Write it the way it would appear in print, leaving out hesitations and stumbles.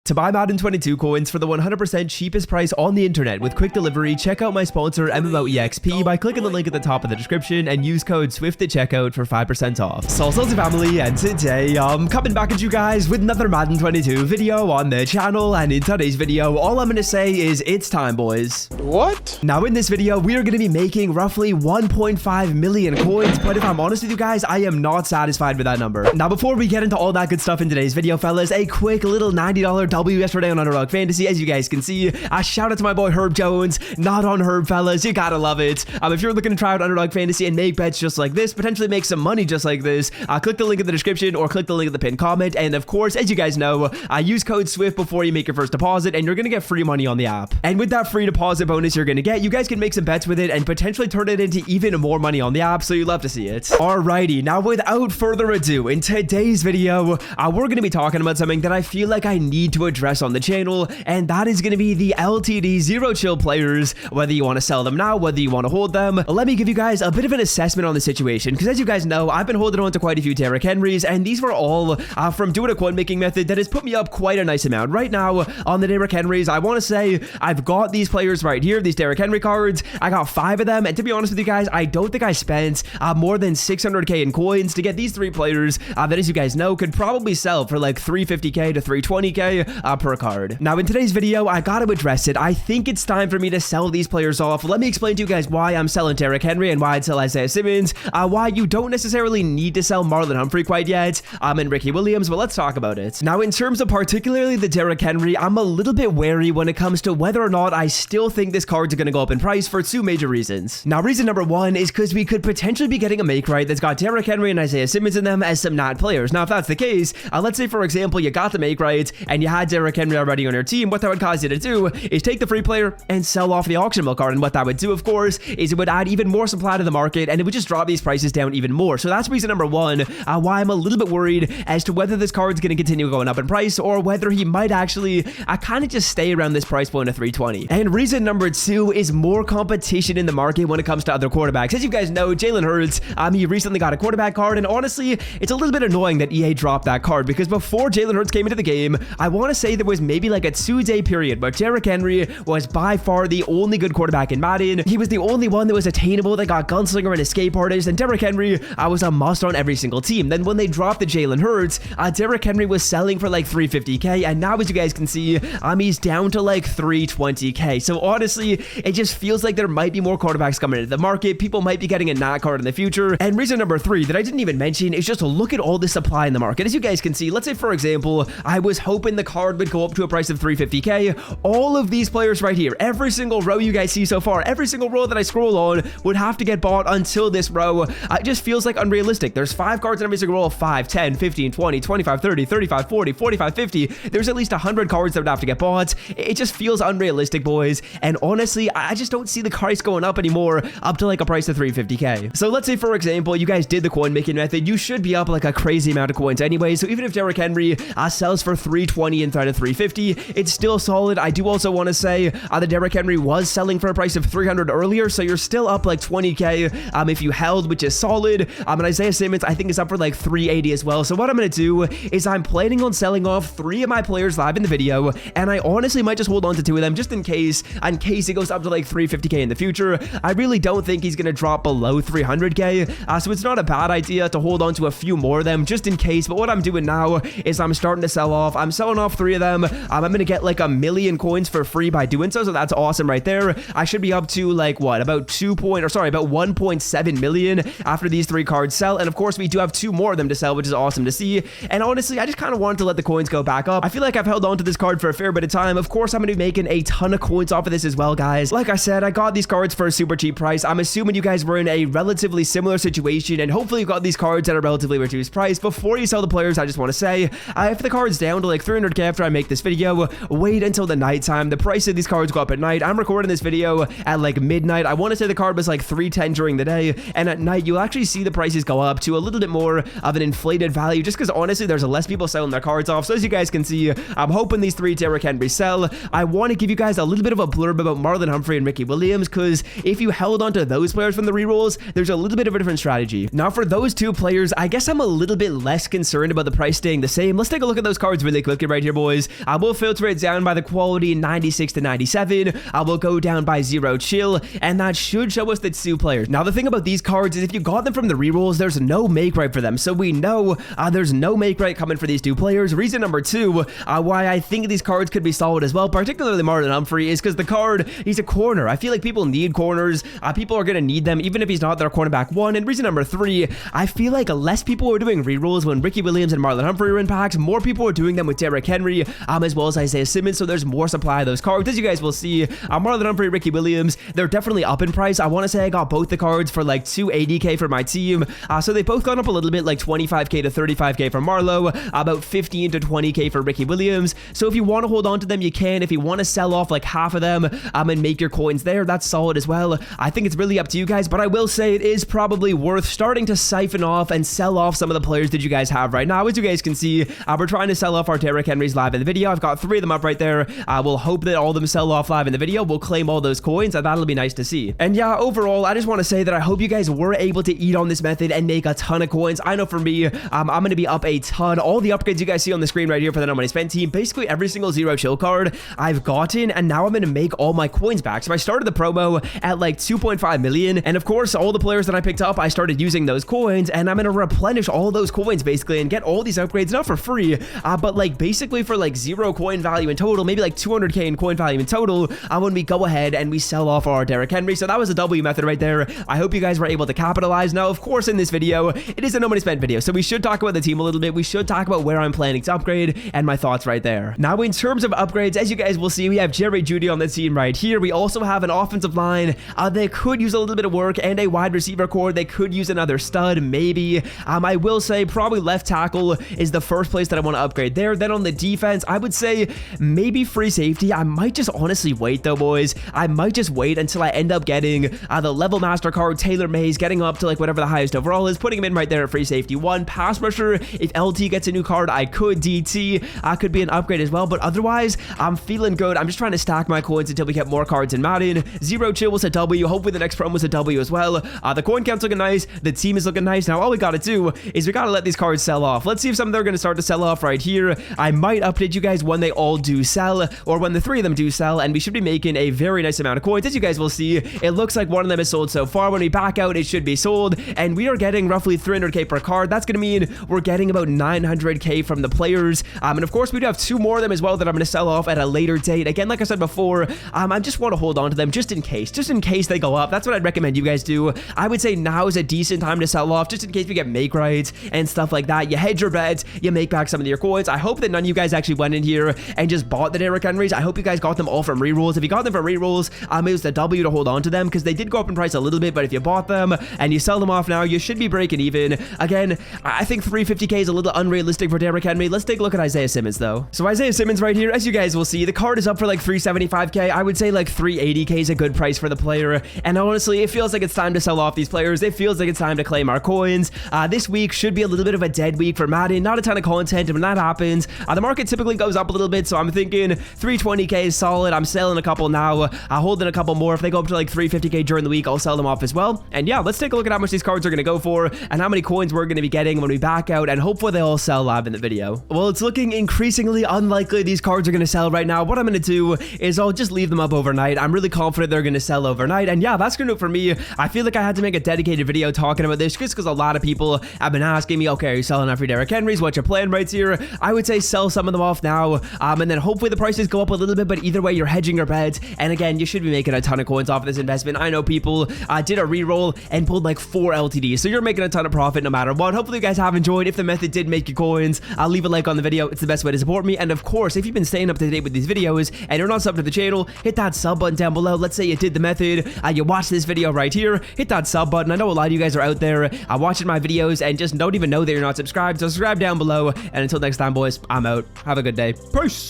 To buy Madden 22 coins for the 100% cheapest price on the internet with quick delivery, check out my sponsor MMOEXP by clicking the link at the top of the description and use code SWIFT at checkout for 5% off. Salsa family, and today I'm coming back at you guys with another Madden 22 video on the channel, and in today's video all I'm gonna say is it's time, boys. What? Now in this video we are gonna be making roughly 1.5 million coins, but if I'm honest with you guys, I am not satisfied with that number. Now before we get into all that good stuff in today's video, fellas, a quick little $90 W yesterday on Underdog Fantasy. As you guys can see, a shout out to my boy Herb Jones. Not on Herb, fellas, you gotta love it. If you're looking to try out Underdog Fantasy and make bets just like this, potentially make some money just like this, click the link in the description or click the link in the pinned comment. And of course, as you guys know, use code SWIFT before you make your first deposit and you're gonna get free money on the app. And with that free deposit bonus you're gonna get, you guys can make some bets with it and potentially turn it into even more money on the app, so you love to see it. Alrighty, now without further ado, in today's video, we're gonna be talking about something that I feel like I need to address on the channel, and that is going to be the LTD zero chill players. Whether you want to sell them now, whether you want to hold them, let me give you guys a bit of an assessment on the situation, because as you guys know, I've been holding on to quite a few Derrick Henrys, and these were all from doing a coin making method that has put me up quite a nice amount. Right now on the Derrick Henrys, I want to say I've got these players right here, these Derrick Henry cards. I got 5 of them, and to be honest with you guys, I don't think I spent more than 600k in coins to get these 3 players that, as you guys know, could probably sell for like 350k to 320k per card. Now in today's video, I gotta address it. I think it's time for me to sell these players off. Let me explain to you guys why I'm selling Derrick Henry and why I'd sell Isaiah Simmons, why you don't necessarily need to sell Marlon Humphrey quite yet, and Ricky Williams, but let's talk about it. Now in terms of particularly the Derrick Henry, I'm a little bit wary when it comes to whether or not I still think this card's gonna go up in price for 2 major reasons. Now reason number 1 is because we could potentially be getting a make right that's got Derrick Henry and Isaiah Simmons in them as some NAT players. Now if that's the case, let's say for example you got the make right and you had Derrick Henry already on your team, what that would cause you to do is take the free player and sell off the auction mill card, and what that would do, of course, is it would add even more supply to the market and it would just drop these prices down even more. So that's reason number 1 why I'm a little bit worried as to whether this card's going to continue going up in price or whether he might actually kind of just stay around this price point of 320. And reason number 2 is more competition in the market when it comes to other quarterbacks. As you guys know, Jalen Hurts, he recently got a quarterback card, and honestly, it's a little bit annoying that EA dropped that card, because before Jalen Hurts came into the game, I want to say there was maybe like a 2-day period where Derrick Henry was by far the only good quarterback in Madden. He was the only one that was attainable, that got gunslinger and escape artist, and Derrick Henry was a must on every single team. Then when they dropped the Jalen Hurts, Derrick Henry was selling for like 350k, and now as you guys can see, he's down to like 320k. So honestly, it just feels like there might be more quarterbacks coming into the market. People might be getting a NAT card in the future. And reason number 3 that I didn't even mention is just to look at all the supply in the market. As you guys can see, let's say for example, I was hoping the card would go up to a price of 350k. All of these players right here, every single row you guys see so far, every single row that I scroll on would have to get bought until this row. It just feels like unrealistic. There's 5 cards in every single row of 5, 10, 15, 20, 25, 30, 35, 40, 45, 50. There's at least 100 cards that would have to get bought. It just feels unrealistic, boys. And honestly, I just don't see the price going up anymore up to like a price of 350k. So let's say for example, you guys did the coin making method, you should be up like a crazy amount of coins anyway. So even if Derrick Henry sells for 320 instead of 350, it's still solid. I do also want to say that Derrick Henry was selling for a price of 300 earlier, so you're still up like 20k if you held, which is solid. And Isaiah Simmons I think is up for like 380 as well. So what I'm going to do is I'm planning on selling off 3 of my players live in the video, and I honestly might just hold on to 2 of them just in case it goes up to like 350k in the future. I really don't think he's going to drop below 300k, so it's not a bad idea to hold on to a few more of them just in case. But what I'm doing now is I'm starting to sell off. I'm selling off 3 of them. I'm going to get like 1 million coins for free by doing so that's awesome right there. I should be up to like what, about 1.7 million after these 3 cards sell, and of course we do have 2 more of them to sell, which is awesome to see. And honestly, I just kind of wanted to let the coins go back up. I feel like I've held on to this card for a fair bit of time. Of course I'm going to be making a ton of coins off of this as well, guys. Like I said, I got these cards for a super cheap price. I'm assuming you guys were in a relatively similar situation, and hopefully you got these cards at a relatively reduced price. Before you sell the players, I just want to say, if the card's down to like 300k after I make this video, wait until the nighttime. The price of these cards go up at night. I'm recording this video at like midnight. I want to say the card was like 310 during the day, and at night you'll actually see the prices go up to a little bit more of an inflated value, just because honestly there's less people selling their cards off. So as you guys can see, I'm hoping these 3 Derrick Henry sell. I want to give you guys a little bit of a blurb about Marlon Humphrey and Ricky Williams, because if you held onto those players from the rerolls, there's a little bit of a different strategy. Now for those 2 players, I guess I'm a little bit less concerned about the price staying the same. Let's take a look at those cards really quickly right here, boys. We'll filter it down by the quality 96 to 97. We'll go down by 0 chill, and that should show us the 2 players. Now, the thing about these cards is if you got them from the rerolls, there's no make right for them. So we know there's no make right coming for these 2 players. Reason number 2, why I think these cards could be solid as well, particularly Marlon Humphrey, is because the card, he's a corner. I feel like people need corners. People are going to need them, even if he's not their cornerback 1. And reason number 3, I feel like less people were doing rerolls when Ricky Williams and Marlon Humphrey were in packs. More people were doing them with Derrick Henry, as well as Isaiah Simmons. So there's more supply of those cards. As you guys will see, Marlon Humphrey, Ricky Williams, they're definitely up in price. I want to say I got both the cards for like 280k for my team. So they both gone up a little bit, like 25k to 35k for Marlo, about 15 to 20k for Ricky Williams. So if you want to hold on to them, you can. If you want to sell off like half of them and make your coins there, that's solid as well. I think it's really up to you guys, but I will say it is probably worth starting to siphon off and sell off some of the players that you guys have right now. As you guys can see, we're trying to sell off our Derrick Henrys live in the video. I've got 3 of them up right there. We'll hope that all of them sell off live in the video. We'll claim all those coins, and that'll be nice to see. And yeah, overall, I just want to say that I hope you guys were able to eat on this method and make a ton of coins. I know for me, I'm going to be up a ton. All the upgrades you guys see on the screen right here for the No Money Spent team, basically every single 0 chill card I've gotten, and now I'm going to make all my coins back. So I started the promo at like 2.5 million, and of course, all the players that I picked up, I started using those coins, and I'm going to replenish all those coins basically and get all these upgrades, not for free, but like basically for like 0 coin value in total, maybe like 200k in coin value in total, when we go ahead and we sell off our Derrick Henry. So that was a W method right there. I hope you guys were able to capitalize. Now, of course, in this video, it is a No Money Spent video, so we should talk about the team a little bit. We should talk about where I'm planning to upgrade and my thoughts right there. Now, in terms of upgrades, as you guys will see, we have Jerry Jeudy on the team right here. We also have an offensive line. They could use a little bit of work, and a wide receiver core. They could use another stud, maybe. I will say probably left tackle is the first place that I want to upgrade there. Then on the defense, I would say maybe free safety. I might just honestly wait though, boys. I might just wait until I end up getting the level master card, Taylor Mays, getting up to like whatever the highest overall is, putting him in right there at free safety 1. Pass rusher, if LT gets a new card, I could. DT could be an upgrade as well, but otherwise, I'm feeling good. I'm just trying to stack my coins until we get more cards in Madden. 0 chill was a W. Hopefully the next promo was a W as well. The coin count's looking nice. The team is looking nice. Now all we gotta do is we gotta let these cards sell off. Let's see if some of them are gonna start to sell off right here. I might update you guys when they all do sell, or when the 3 of them do sell, and we should be making a very nice amount of coins. As you guys will see, it looks like one of them is sold so far. When we back out, it should be sold, and we are getting roughly 300k per card. That's gonna mean we're getting about 900k from the players, and of course we do have 2 more of them as well that I'm gonna sell off at a later date. Again, like I said before, I just want to hold on to them just in case they go up. That's what I'd recommend you guys do. I would say now is a decent time to sell off, just in case we get make rights and stuff like that. You hedge your bets, you make back some of your coins. I hope that none of you guys actually went in here and just bought the Derrick Henrys. I hope you guys got them all from rerolls. If you got them from rerolls, it was the W to hold on to them, because they did go up in price a little bit, but if you bought them and you sell them off now, you should be breaking even. Again, I think 350k is a little unrealistic for Derrick Henry. Let's take a look at Isaiah Simmons though. So Isaiah Simmons right here, as you guys will see, the card is up for like 375k. I would say like 380k is a good price for the player, and honestly, it feels like it's time to sell off these players. It feels like it's time to claim our coins. This week should be a little bit of a dead week for Madden. Not a ton of content, and when that happens, the market typically goes up a little bit, so I'm thinking 320k is solid. I'm selling a couple now, holding a couple more. If they go up to like 350k during the week, I'll sell them off as well. And yeah, let's take a look at how much these cards are going to go for and how many coins we're going to be getting when we back out, and hopefully they all sell live in the video. Well, it's looking increasingly unlikely these cards are going to sell right now. What I'm going to do is I'll just leave them up overnight. I'm really confident they're going to sell overnight, and yeah, that's going to do it for me. I feel like I had to make a dedicated video talking about this just because a lot of people have been asking me, okay, are you selling every Derrick Henrys? What's your plan right here? I would say sell some of them off now, and then hopefully the prices go up a little bit, but either way, you're hedging your bets, and again, you should be making a ton of coins off of this investment. I know people did a re-roll and pulled like 4 LTDs, so you're making a ton of profit no matter what. Hopefully you guys have enjoyed. If the method did make you coins, I'll leave a like on the video. It's the best way to support me, and of course, if you've been staying up to date with these videos and you're not subbed to the channel, hit that sub button down below. Let's say you did the method, you watched this video right here, hit that sub button. I know a lot of you guys are out there watching my videos and just don't even know that you're not subscribed, so subscribe down below, and until next time, boys, I'm out. Have a good day. Peace.